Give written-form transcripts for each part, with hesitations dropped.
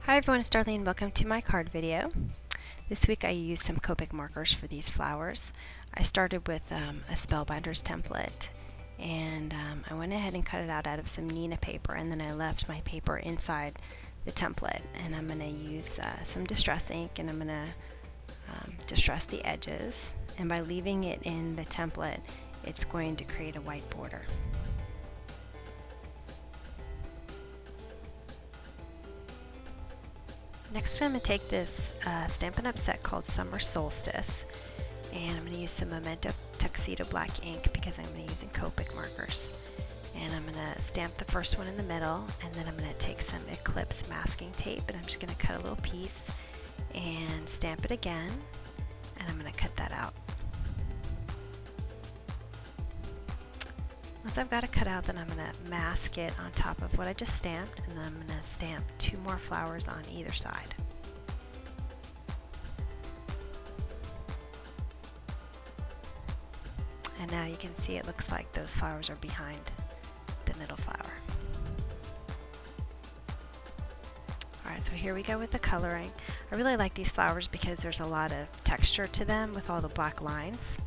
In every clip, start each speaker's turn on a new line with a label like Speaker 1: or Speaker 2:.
Speaker 1: Hi everyone, it's Darlene. Welcome to my card video. This week I used some Copic markers for these flowers. I started with a Spellbinders template and I went ahead and cut it out of some Nina paper, and then I left my paper inside the template, and I'm going to use some distress ink, and I'm going to distress the edges, and by leaving it in the template it's going to create a white border. Next I'm going to take this Stampin' Up! Set called Summer Solstice, and I'm going to use some Memento Tuxedo black ink because I'm going to be using Copic markers. And I'm going to stamp the first one in the middle, and then I'm going to take some Eclipse masking tape, and I'm just going to cut a little piece and stamp it again, and I'm going to cut that out. Once I've got it cut out, then I'm going to mask it on top of what I just stamped, and then I'm going to stamp 2 more flowers on either side. And now you can see it looks like those flowers are behind the middle flower. Alright, so here we go with the coloring. I really like these flowers because there's a lot of texture to them with all the black lines,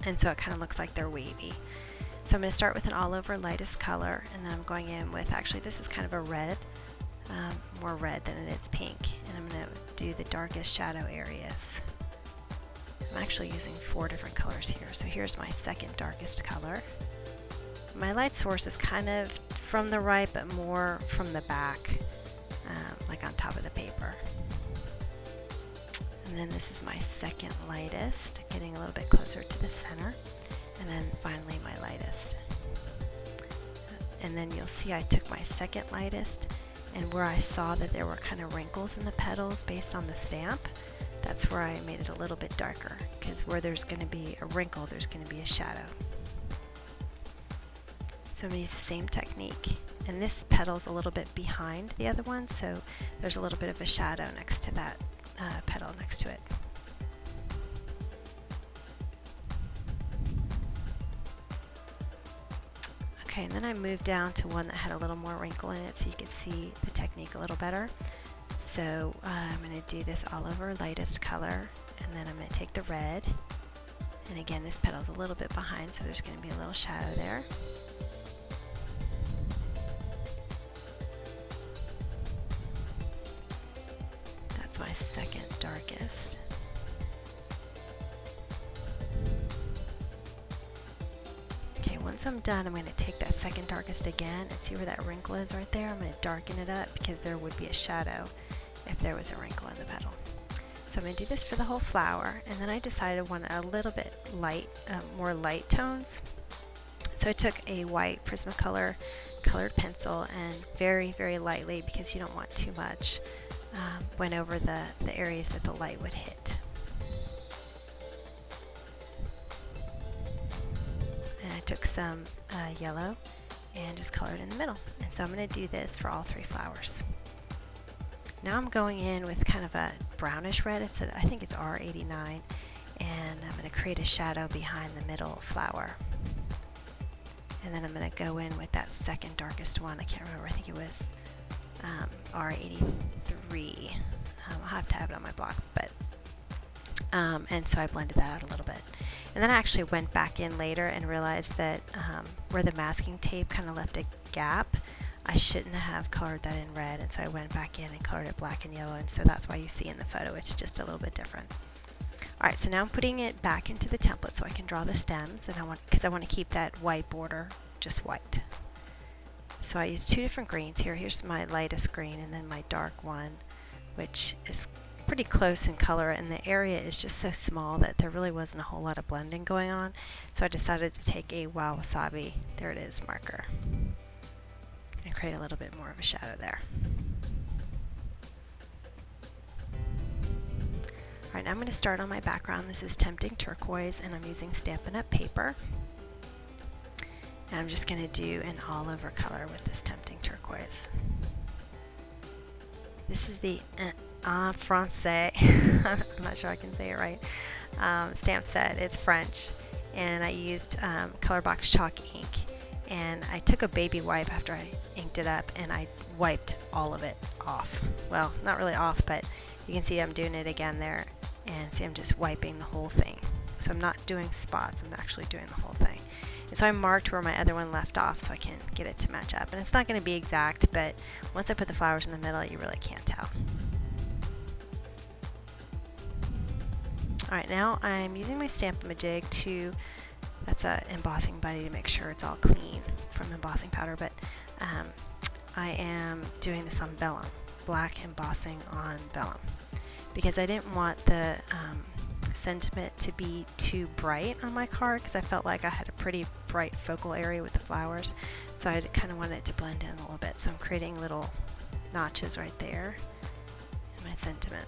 Speaker 1: and so it kind of looks like they're wavy. So I'm going to start with an all over lightest color, and then I'm going in with, actually this is kind of a red, more red than it is pink, and I'm going to do the darkest shadow areas. I'm actually using 4 different colors here. So here's my second darkest color. My light source is kind of from the right but more from the back, like on top of the paper. And then this is my second lightest, getting a little bit closer to the center. And then finally my lightest. And then you'll see I took my second lightest, and where I saw that there were kind of wrinkles in the petals based on the stamp, that's where I made it a little bit darker, because where there's going to be a wrinkle, there's going to be a shadow. So I'm going to use the same technique, and this petal's a little bit behind the other one, so there's a little bit of a shadow next to that petal next to it. Okay, and then I moved down to one that had a little more wrinkle in it so you could see the technique a little better. So I'm going to do this all over lightest color, and then I'm going to take the red, and again this petal's a little bit behind, so there's going to be a little shadow there. That's my second darkest. Once I'm done, I'm going to take that second darkest again, and see where that wrinkle is right there. I'm going to darken it up because there would be a shadow if there was a wrinkle in the petal. So I'm going to do this for the whole flower, and then I decided I wanted a little bit light, more light tones. So I took a white Prismacolor colored pencil and very, very lightly, because you don't want too much, went over the areas that the light would hit. I took some yellow and just colored in the middle, and so I'm going to do this for all 3 flowers. Now I'm going in with kind of a brownish red. I think it's R89, and I'm going to create a shadow behind the middle flower. And then I'm going to go in with that second darkest one. I can't remember, I think it was R83. I'll have to have it on my block, but and so I blended that out a little bit. And then I actually went back in later and realized that where the masking tape kind of left a gap, I shouldn't have colored that in red, and so I went back in and colored it black and yellow, and so that's why you see in the photo it's just a little bit different. Alright, so now I'm putting it back into the template so I can draw the stems, and because I want to keep that white border just white. So I used 2 different greens here. Here's my lightest green, and then my dark one, which is pretty close in color, and the area is just so small that there really wasn't a whole lot of blending going on. So I decided to take a Wow Wasabi, there it is, marker, and create a little bit more of a shadow there. Alright, now I'm going to start on my background. This is Tempting Turquoise, and I'm using Stampin' Up! Paper. And I'm just going to do an all over color with this Tempting Turquoise. This is the en français, I'm not sure I can say it right, stamp set. It's French, and I used color box chalk ink, and I took a baby wipe after I inked it up, and I wiped all of it off. Well, not really off, but you can see I'm doing it again there, and see I'm just wiping the whole thing. So I'm not doing spots, I'm actually doing the whole thing. And so I marked where my other one left off so I can get it to match up. And it's not going to be exact, but once I put the flowers in the middle, you really can't tell. Alright, now I'm using my Stamp-A-Majig to, that's a embossing buddy to make sure it's all clean from embossing powder, but I am doing this on vellum, black embossing on vellum, because I didn't want the sentiment to be too bright on my card, because I felt like I had a pretty bright focal area with the flowers, so I kind of wanted it to blend in a little bit. So I'm creating little notches right there in my sentiment.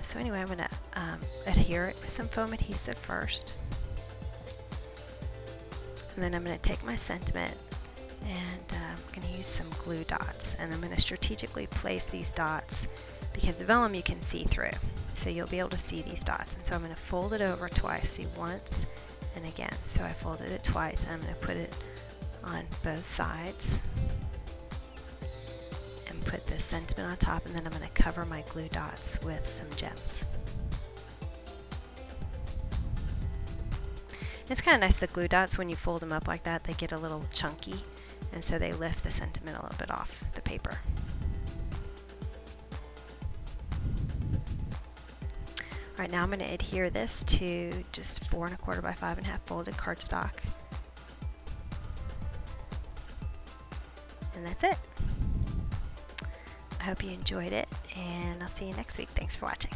Speaker 1: So anyway, I'm going to adhere it with some foam adhesive first. And then I'm going to take my sentiment and I'm going to use some glue dots. And I'm going to strategically place these dots because the vellum you can see through. So you'll be able to see these dots. And so I'm going to fold it over twice. See, once and again. So I folded it twice and I'm going to put it on both sides. Put this sentiment on top, and then I'm going to cover my glue dots with some gems. It's kind of nice, the glue dots, when you fold them up like that, they get a little chunky, and so they lift the sentiment a little bit off the paper. Alright, now I'm going to adhere this to just 4 1/4 by 5 1/2 folded cardstock. And that's it. I hope you enjoyed it, and I'll see you next week. Thanks for watching.